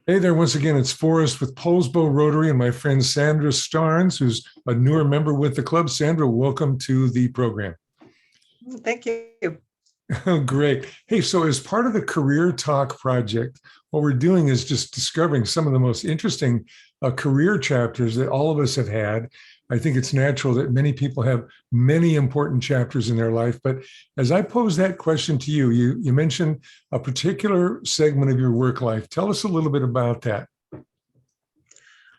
Hey there, once again, it's Forrest with Poulsbo Rotary and my friend Sandra Starnes, who's a newer member with the club. Sandra, welcome to the program. Thank you. Oh, great. Hey, so as part of the Career Talk project, what we're doing is just discovering some of the most interesting career chapters that all of us have had. I think it's natural that many people have many important chapters in their life. But as I pose that question to you, you mentioned a particular segment of your work life. Tell us a little bit about that.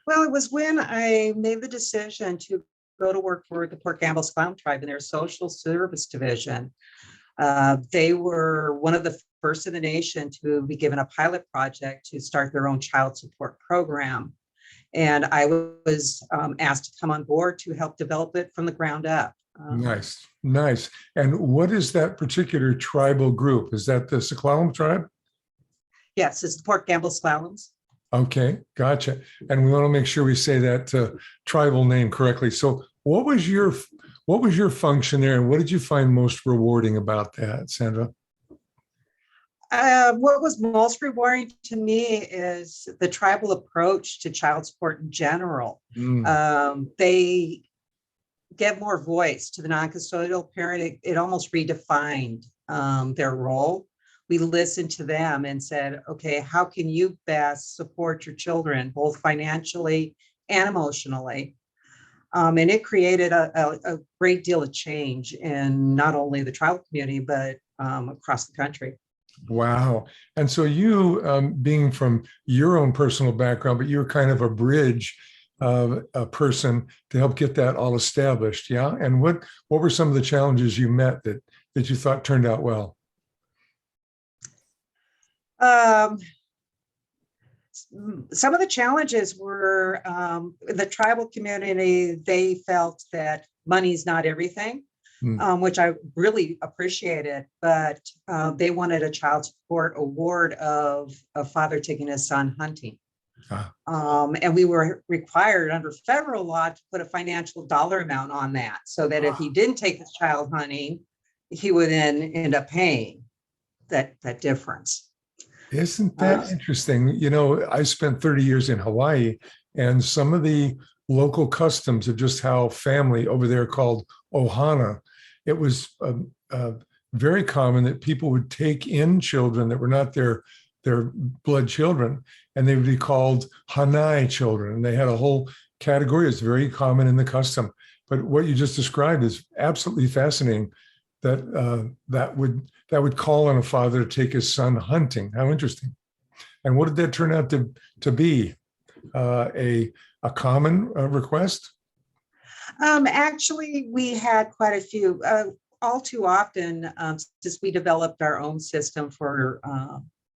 Well, it was when I made the decision to go to work for the Port Gamble's Clown Tribe in their social service division. They were one of the first in the nation to be given a pilot project to start their own child support program. And I was asked to come on board to help develop it from the ground up. Nice, nice. And what is that particular tribal group? Is that the Sequalum tribe? Yes, it's the Port Gamble's Clowns. Okay, gotcha. And we want to make sure we say that tribal name correctly. So, what was your function there, and what did you find most rewarding about that, Sandra? What was most rewarding to me is the tribal approach to child support in general. Mm, They get more voice to the non-custodial parent. It almost redefined their role. We listened to them and said, okay, how can you best support your children, both financially and emotionally? And it created a great deal of change in not only the tribal community, but across the country. wow. And so you, being from your own personal background, but you're kind of a bridge a person to help get that all established. Yeah. And what were some of the challenges you met that you thought turned out well? Um, some of the challenges were the tribal community. They felt that money's not everything, Mm, which I really appreciated, but they wanted a child support award of a father taking his son hunting. ah, And we were required under federal law to put a financial dollar amount on that so that if he didn't take his child hunting, he would then end up paying that difference. isn't Uh, that interesting? You know, I spent 30 years in Hawaii, and some of the local customs of just how family over there called ohana, it was very common that people would take in children that were not their blood children, and they would be called hanai children. And they had a whole category. It's very common in the custom. But what you just described is absolutely fascinating. That would call on a father to take his son hunting. How interesting! And what did that turn out to be? A common request? Actually, we had quite a few. All too often, since we developed our own system for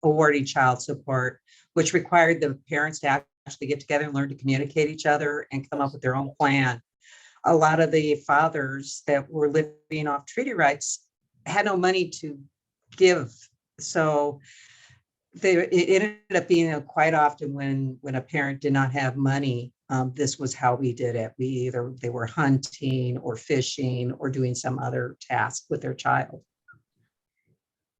awarding child support, which required the parents to actually get together and learn to communicate each other and come up with their own plan. A lot of the fathers that were living off treaty rights had no money to give. So it ended up being quite often when a parent did not have money, this was how we did it. They were hunting or fishing or doing some other task with their child.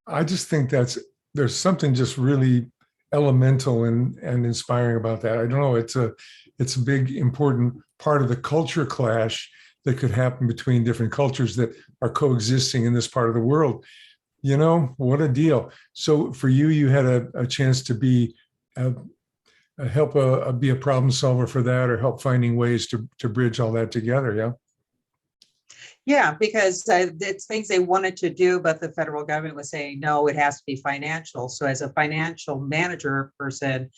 I just think there's something just really elemental and inspiring about that. I don't know. It's a big important part of the culture clash that could happen between different cultures that are coexisting in this part of the world. You know, what a deal. So for you, you had a chance to be help be a problem solver for that, or help finding ways to bridge all that together. Yeah. Yeah, because it's things they wanted to do, but the federal government was saying, no, it has to be financial. So as a financial manager person,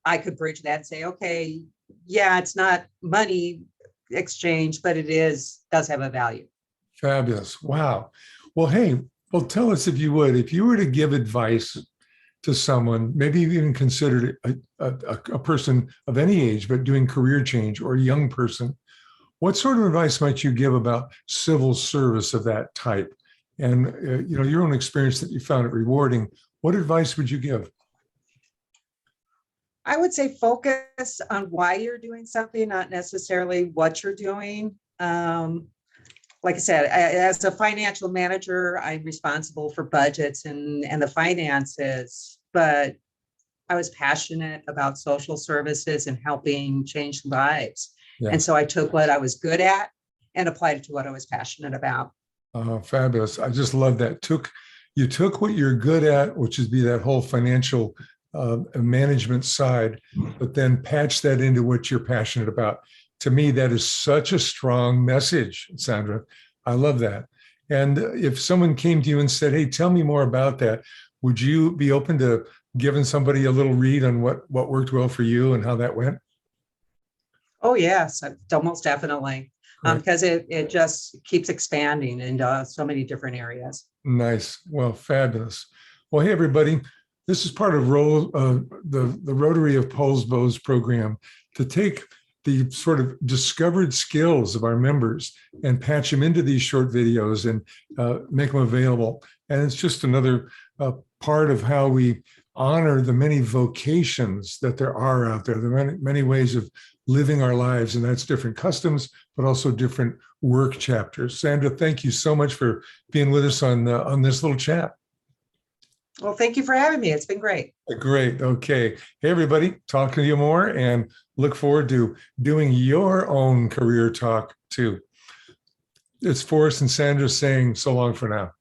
I could bridge that and say, okay, yeah, it's not money exchange, but does have a value. Fabulous. Wow. Well, hey, well, tell us if you would, if you were to give advice to someone, maybe you even considered a person of any age, but doing career change, or a young person, what sort of advice might you give about civil service of that type? And your own experience that you found it rewarding. What advice would you give? I would say focus on why you're doing something, not necessarily what you're doing. Like I said, as a financial manager, I'm responsible for budgets and the finances, but I was passionate about social services and helping change lives. Yeah. And so I took what I was good at and applied it to what I was passionate about. Fabulous. I just love that. You took what you're good at, which is be that whole financial management side, but then patch that into what you're passionate about. To me, that is such a strong message, Sandra. I love that. And if someone came to you and said, "Hey, tell me more about that," would you be open to giving somebody a little read on what worked well for you and how that went? Oh, yes, almost definitely. Great. Because it just keeps expanding into so many different areas. Nice. Well, fabulous. Well, hey, everybody. This is part of the Rotary of Poulsbo's program to take the sort of discovered skills of our members and patch them into these short videos and make them available. And it's just another part of how we honor the many vocations that there are out there. There are many ways of living our lives, and that's different customs, but also different work chapters. Sandra, thank you so much for being with us on this little chat. Well, thank you for having me. It's been great. Great. Okay. Hey, everybody, talk to you more and look forward to doing your own career talk too. It's Forrest and Sandra saying so long for now.